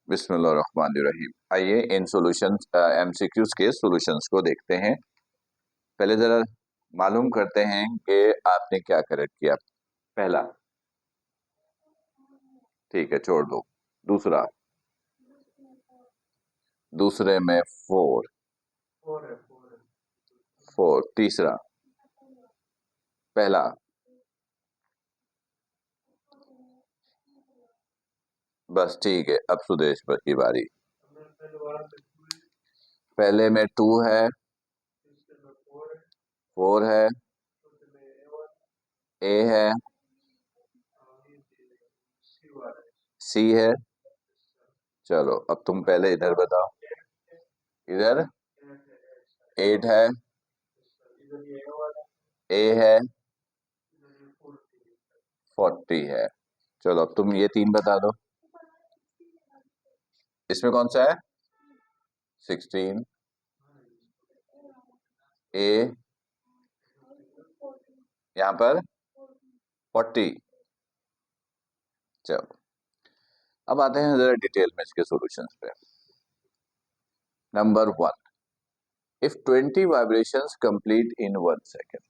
बिस्मिल्लाहिर्रहमानिर्रहीम। आइए इन solutions MCQs के सॉल्यूशंस को देखते हैं। पहले जरा मालूम करते हैं कि आपने क्या करेक्ट किया। पहला, ठीक है, छोड़ दो। दूसरा, दूसरे में फोर, फोर। तीसरा, पहला, बस ठीक है। अब सुदेश पर की बारी। पहले में टू है, फोर है, ए है, सी है। चलो अब तुम पहले इधर बताओ। इधर एट है, ए है, 40 है। चलो अब तुम ये तीन बता दो। इसमें कौन सा है? 16, ए, यहां पर 40। चलो अब आते हैं जरा डिटेल में इसके सॉल्यूशंस पे। Number 1, if 20 vibrations complete in 1 second.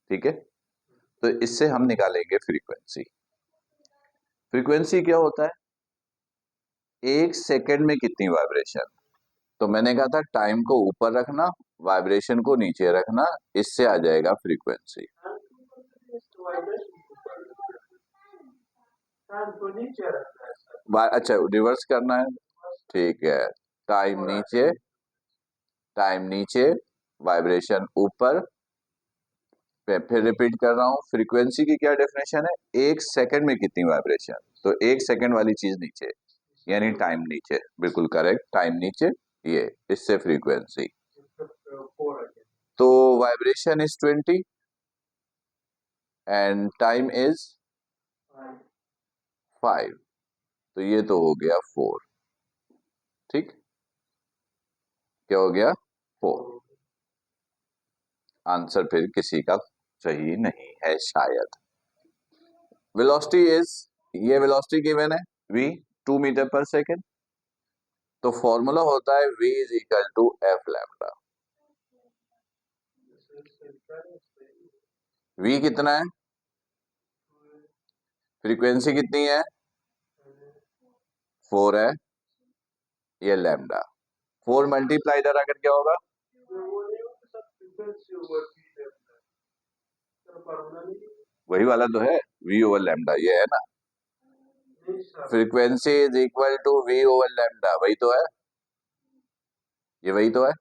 ठीक है, तो इससे हम निकालेंगे फ्रीक्वेंसी। फ्रीक्वेंसी क्या होता है? एक सेकेंड में कितनी वाइब्रेशन। तो मैंने कहा था टाइम को ऊपर रखना, वाइब्रेशन को नीचे रखना, इससे आ जाएगा फ्रीक्वेंसी। अच्छा, रिवर्स करना है, ठीक है। टाइम नीचे, टाइम नीचे, वाइब्रेशन ऊपर। फिर रिपीट कर रहा हूं, फ्रीक्वेंसी की क्या डेफिनेशन है? एक सेकंड में कितनी वाइब्रेशन। तो एक सेकंड वाली चीज नीचे, यानी टाइम नीचे। बिल्कुल करेक्ट, टाइम नीचे, ये इससे फ्रीक्वेंसी। तो vibration is 20 and time is 5, तो ये तो हो गया 4। ठीक, क्या हो गया? 4। आंसर फिर किसी का सही नहीं है शायद। वेलोसिटी इज, ये वेलोसिटी गिवन है v 2 मीटर पर सेकेंड। तो फॉर्मूला होता है v is equal to f lambda. v कितना है? फ्रीक्वेंसी कितनी है? 4 है, ये लैम्डा। 4 मल्टीप्लाई इधर आकर क्या होगा? वही वाला तो है, v ओवर लैम्डा, ये है ना। Frequency is equal to v over lambda, वही तो है, ये वही तो है।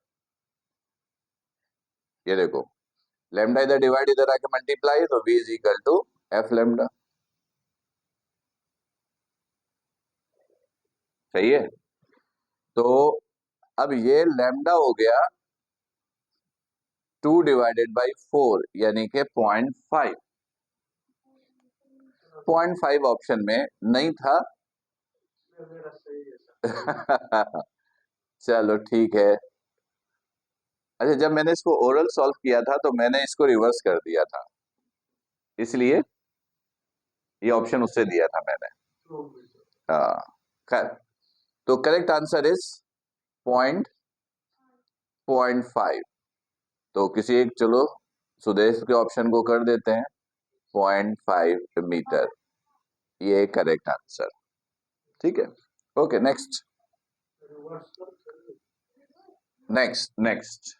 ये देखो, लैम्डा इधर डिवाइड, इधर आके मल्टीप्लाई, तो v is equal to f lambda. सही है। तो अब ये लैम्डा हो गया 2 डिवाइडेड बाई 4, यानी के 0.5। 0.5 ऑप्शन में नहीं था। चलो ठीक है। अच्छा, जब मैंने इसको ओरल सॉल्व किया था तो मैंने इसको रिवर्स कर दिया था, इसलिए ये ऑप्शन उससे दिया था मैंने। हाँ, खैर। तो करेक्ट आंसर इज 0.5। तो किसी एक, चलो सुदेश के ऑप्शन को कर देते हैं 0.5 मीटर, ये करेक्ट आंसर। ठीक है, ओके, नेक्स्ट नेक्स्ट नेक्स्ट।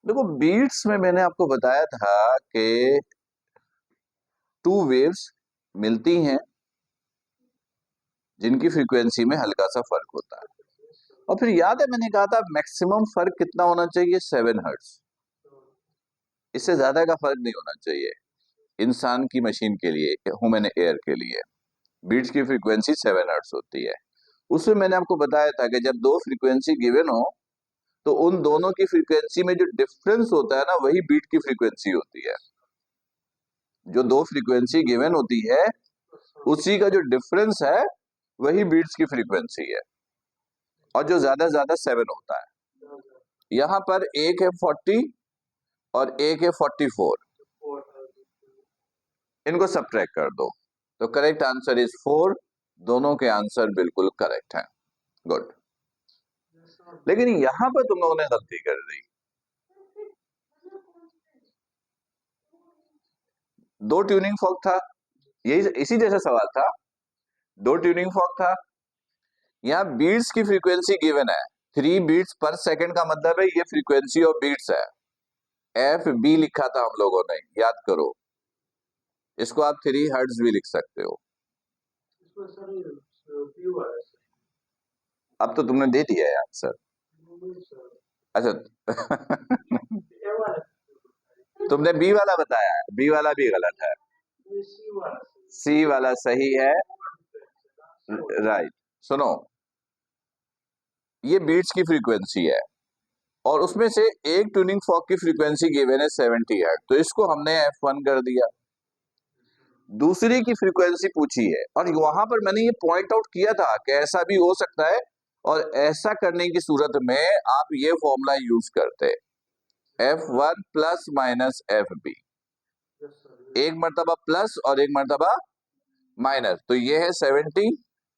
देखो, बीट्स में मैंने आपको बताया था कि 2 वेव्स मिलती हैं जिनकी फ्रीक्वेंसी में हल्का सा फर्क होता है। और फिर याद है मैंने कहा था मैक्सिमम फर्क कितना होना चाहिए? 7 हर्ट्ज। इससे ज्यादा का फर्क नहीं होना चाहिए इंसान की मशीन के लिए, ह्यूमन एयर के लिए। बीट्स की फ्रीक्वेंसी 7 हर्ट्ज होती है। उसमें मैंने आपको बताया था कि जब दो फ्रीक्वेंसी गिवन हो तो उन दोनों की फ्रीक्वेंसी में जो डिफरेंस होता है ना, वही बीट की फ्रीक्वेंसी होती है। जो दो फ्रीक्वेंसी गिवन होती है उसी का जो डिफरेंस है वही बीट्स की फ्रीक्वेंसी है, और जो ज्यादा 7 होता है। यहां पर एक है 40 और एक है 44, इनको सब्ट्रैक्ट कर दो, तो करेक्ट आंसर इज 4 दोनों के आंसर बिल्कुल करेक्ट हैं। गुड। लेकिन यहां पर तुम लोगों ने गलती कर दी। दो ट्यूनिंग फॉर्क था, यही इसी जैसा सवाल था। दो ट्यूनिंग फॉर्क था, यहाँ बीट्स की फ्रीक्वेंसी गिवन है 3 बीट्स पर सेकंड, का मतलब है ये फ्रीक्वेंसी ऑफ बीट्स है। एफ बी लिखा था हम लोगों ने, याद करो। इसको आप 3 हर्ट्ज भी लिख सकते हो। अब तो तुमने दे दिया है आंसर। अच्छा तुमने बी वाला बताया है, बी वाला भी गलत है। सी वाला सही है। राइट। सुनो, ये बीट्स की फ्रीक्वेंसी है और उसमें से एक ट्यूनिंग फॉर्क की फ्रीक्वेंसी गिवन है 70 हर्ट्ज, तो इसको हमने F1 कर दिया। दूसरी की फ्रीक्वेंसी पूछी है और वहां पर मैंने ये पॉइंट आउट किया था कि ऐसा भी हो सकता है, और ऐसा करने की सूरत में आप ये फॉर्मूला यूज करते F1 प्लस माइनस FB, एक मर्तबा प्लस और एक मर्तबा माइनस। तो ये है 70,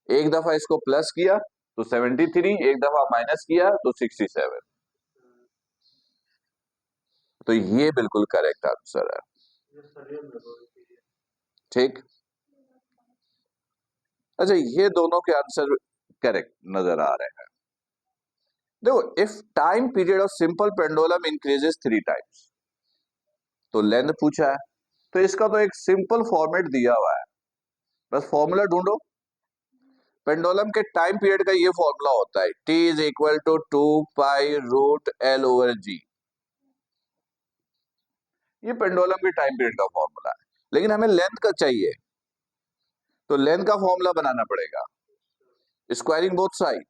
एक दफा इसको प्लस किया तो 73, एक दफा माइनस किया तो 67। तो ये बिल्कुल करेक्ट आंसर है। ठीक। अच्छा, ये दोनों के आंसर करेक्ट नजर आ रहे हैं। देखो, if time period of simple pendulum increases 3 times, तो लेंथ पूछा है, तो इसका तो एक सिंपल फॉर्मेट दिया हुआ है, बस फॉर्मूला ढूंढो। पेंडुलम के टाइम पीरियड का ये फॉर्मूला होता है T is equal to 2 pi root L over G। ये पेंडुलम के टाइम पीरियड का फॉर्मूला है, लेकिन हमें लेंथ का चाहिए, तो लेंथ का फॉर्मूला बनाना पड़ेगा। स्क्वायरिंग बोथ साइड,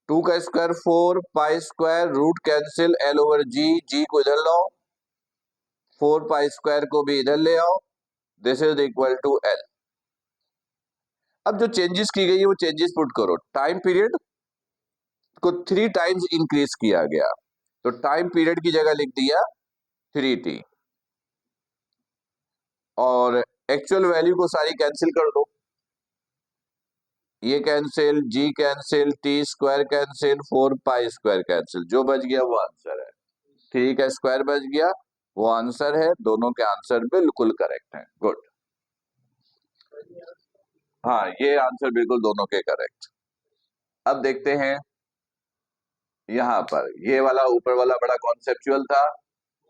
2 का square 4 pi square root cancel L over G, G को इधर लाओ, 4 पाई स्क्वायर को भी इधर ले आओ, this is equal to L। अब जो चेंजेस की गई है वो चेंजेस पुट करो। टाइम पीरियड को 3 टाइम्स इंक्रीज किया गया, तो टाइम पीरियड की जगह लिख दिया 3T, और एक्चुअल वैल्यू को सारी कैंसिल कर दो। ये cancel, G cancel, T square cancel, 4 pi square cancel, जो बच गया वो आंसर है। 3 का स्क्वायर बच गया, वो आंसर है। दोनों के आंसर बिल्कुल करेक्ट हैं। गुड। हाँ, ये आंसर बिल्कुल दोनों के करेक्ट। अब देखते हैं यहां पर, ये वाला ऊपर वाला बड़ा कॉन्सेप्चुअल था।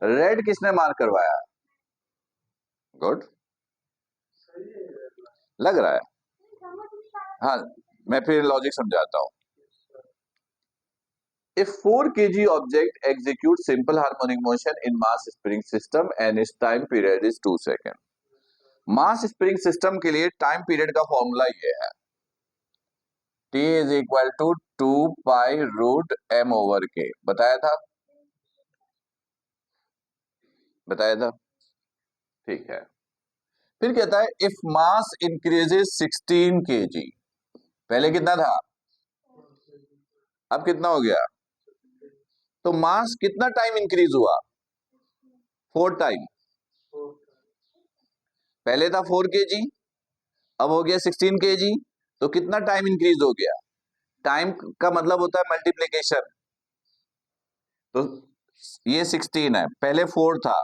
रेड किसने मार्क करवाया? गुड, लग रहा है। हाँ, मैं फिर लॉजिक समझाता हूं। If 4 kg object executes simple harmonic motion in mass spring system and its time period is 2 seconds. Mass spring system के लिए टाइम पीरियड का फॉर्मूला ये है T is equal to 2 pi root M over K। बताया था, बताया था। ठीक है। फिर कहता है इफ मास इंक्रीजेस 16 kg, पहले कितना था, अब कितना हो गया, तो मास कितना टाइम इंक्रीज हुआ, 4 टाइम। पहले था 4 kg, अब हो गया 16 kg, तो कितना टाइम इंक्रीज हो गया। टाइम का मतलब होता है मल्टीप्लीकेशन, तो ये 16 है, पहले 4 था,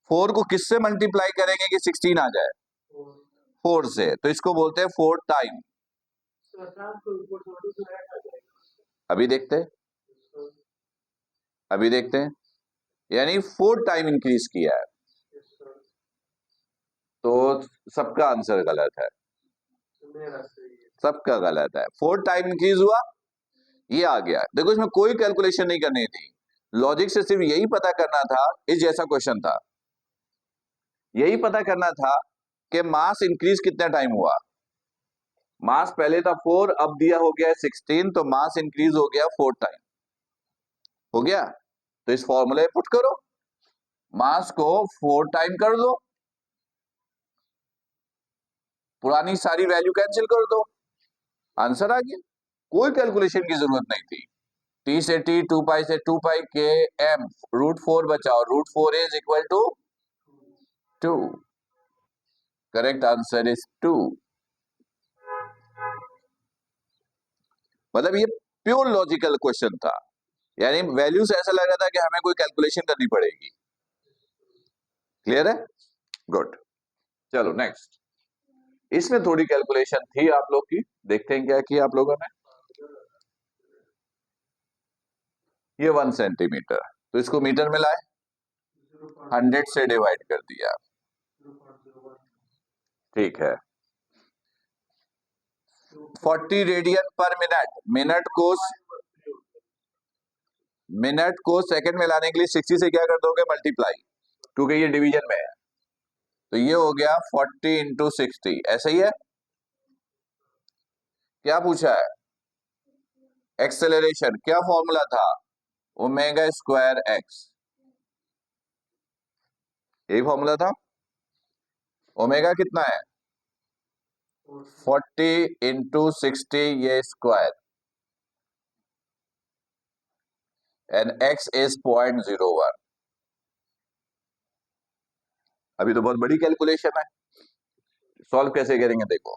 4 को किससे मल्टीप्लाई करेंगे कि 16 आ जाए, 4 से, तो इसको बोलते हैं 4 टाइम। अभी देखते हैं, अभी देखते हैं, यानी 4 टाइम इंक्रीज किया है, तो सबका आंसर गलत है, सबका गलत है। 4 टाइम इंक्रीज हुआ, ये आ गया। देखो, इसमें कोई कैलकुलेशन नहीं करनी थी, लॉजिक से सिर्फ यही पता करना था, इस जैसा क्वेश्चन था, यही पता करना था कि मास इंक्रीज कितना टाइम हुआ। मास पहले था 4, अब दिया हो गया 16, तो मास इंक्रीज हो गया 4 टाइम, हो गया। तो इस फॉर्मूले पुट करो, मास को 4 टाइम कर दो, पुरानी सारी वैल्यू कैंसिल कर दो, आंसर आ गया। कोई कैलकुलेशन की जरूरत नहीं थी। T से T, 2 पाई से 2 पाई के M, रूट 4 बचा, और root 4 is equal to 2। Correct answer is 2। मतलब ये प्योर लॉजिकल क्वेश्चन था, यानी वैल्यू से ऐसा लग रहा था कि हमें कोई कैलकुलेशन करनी पड़ेगी। क्लियर है? गुड। चलो नेक्स्ट। इसमें थोड़ी कैलकुलेशन थी आप लोग की, देखते हैं क्या किया आप लोगों ने। ये 1 सेंटीमीटर, तो इसको मीटर में लाए, 100 से डिवाइड कर दिया। ठीक है। 40 रेडियन पर मिनट, मिनट को सेकंड में लाने के लिए 60 से क्या कर दोगे, मल्टीप्लाई, क्योंकि ये डिवीजन में है। तो ये हो गया 40 इंटू 60, ऐसा ही है। क्या पूछा है? एक्सेलरेशन, क्या फॉर्मूला था? ओमेगा स्क्वायर एक्स, यही फॉर्मूला था। ओमेगा कितना है? 40 इंटू 60, ये स्क्वायर, एंड एक्स इज 0.01। अभी तो बहुत बड़ी कैलकुलेशन है, सॉल्व कैसे करेंगे देखो।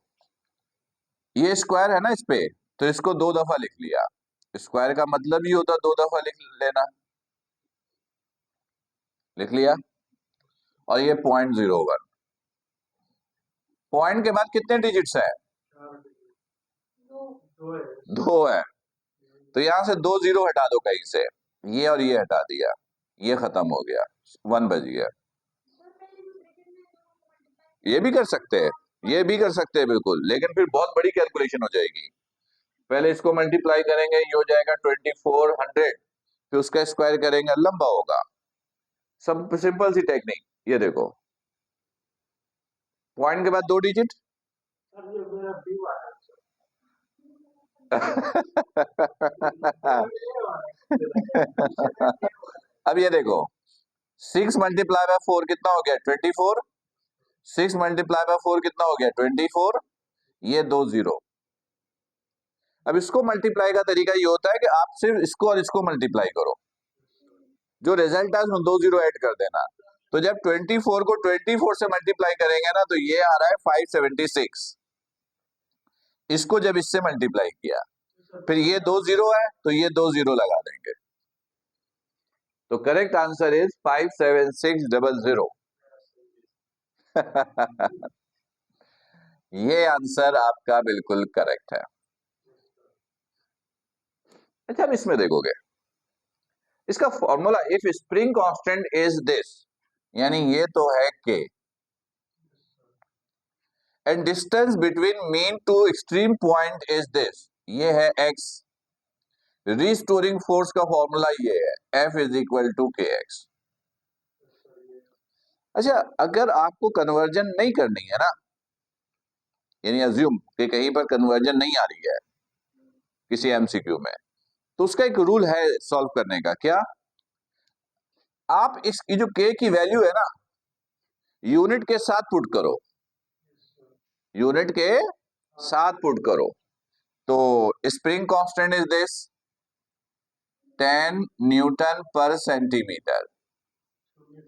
ये स्क्वायर है ना इस पे, तो इसको 2 दफा लिख लिया। स्क्वायर का मतलब ही होता 2 दफा लिख लेना, लिख लिया। और ये 0.01, पॉइंट के बाद कितने डिजिट्स है? 2 है, तो यहां से 2 जीरो हटा दो कहीं से, ये और ये हटा दिया, ये खत्म हो गया, 1 बच गया। ये भी कर सकते हैं, ये भी कर सकते हैं बिल्कुल, लेकिन फिर बहुत बड़ी कैलकुलेशन हो जाएगी। पहले इसको मल्टीप्लाई करेंगे, ये हो जाएगा 2400, फिर उसका स्क्वायर करेंगे, लंबा होगा। सब सिंपल सी टेक्निक, ये देखो, पॉइंट के बाद 2 डिजिट। अब ये देखो, 6 मल्टीप्लाई बाय 4 कितना हो गया? 24। 6 मल्टीप्लाई बाय 4 कितना हो गया? 24। ये 2 जीरो। अब इसको मल्टीप्लाई का तरीका ये होता है कि आप सिर्फ इसको और इसको मल्टीप्लाई करो, जो रिजल्ट है उसमें 2 जीरो ऐड कर देना। तो जब 24 को 24 से मल्टीप्लाई करेंगे ना, तो ये आ रहा है 576। इसको जब इससे मल्टीप्लाई किया, फिर ये 2 जीरो है, तो ये 2 जीरो लगा देंगे। तो करेक्ट आंसर इज 57600। ये आंसर आपका बिल्कुल करेक्ट है। अच्छा, अब इसमें देखोगे, इसका formula, if spring constant is this, यानी ये तो है के, and distance between mean to extreme point is this, ये है एक्स, रिस्टोरिंग फोर्स का फॉर्मूला ये है, f is equal to k x. अच्छा, अगर आपको कन्वर्जन नहीं करनी है ना, यानी अज्यूम कि कहीं पर कन्वर्जन नहीं आ रही है किसी एमसीक्यू में, तो उसका एक रूल है सॉल्व करने का। क्या? आप इसकी जो के की वैल्यू है ना, यूनिट के साथ पुट करो, यूनिट के साथ पुट करो। तो spring constant is this 10 Newton पर सेंटीमीटर,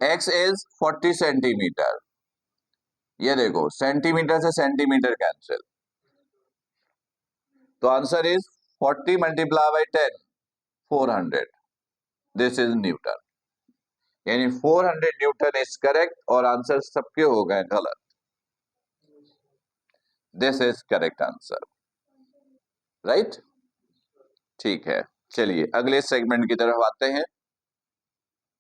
एक्स इज 40 सेंटीमीटर। ये देखो, सेंटीमीटर से सेंटीमीटर कैंसिल, तो answer is 40 multiply by 10, 400। This is Newton, यानी 400 न्यूटन इज करेक्ट, और आंसर सबके हो गए गलत। This is correct answer, right? ठीक है, चलिए अगले सेगमेंट की तरफ आते हैं।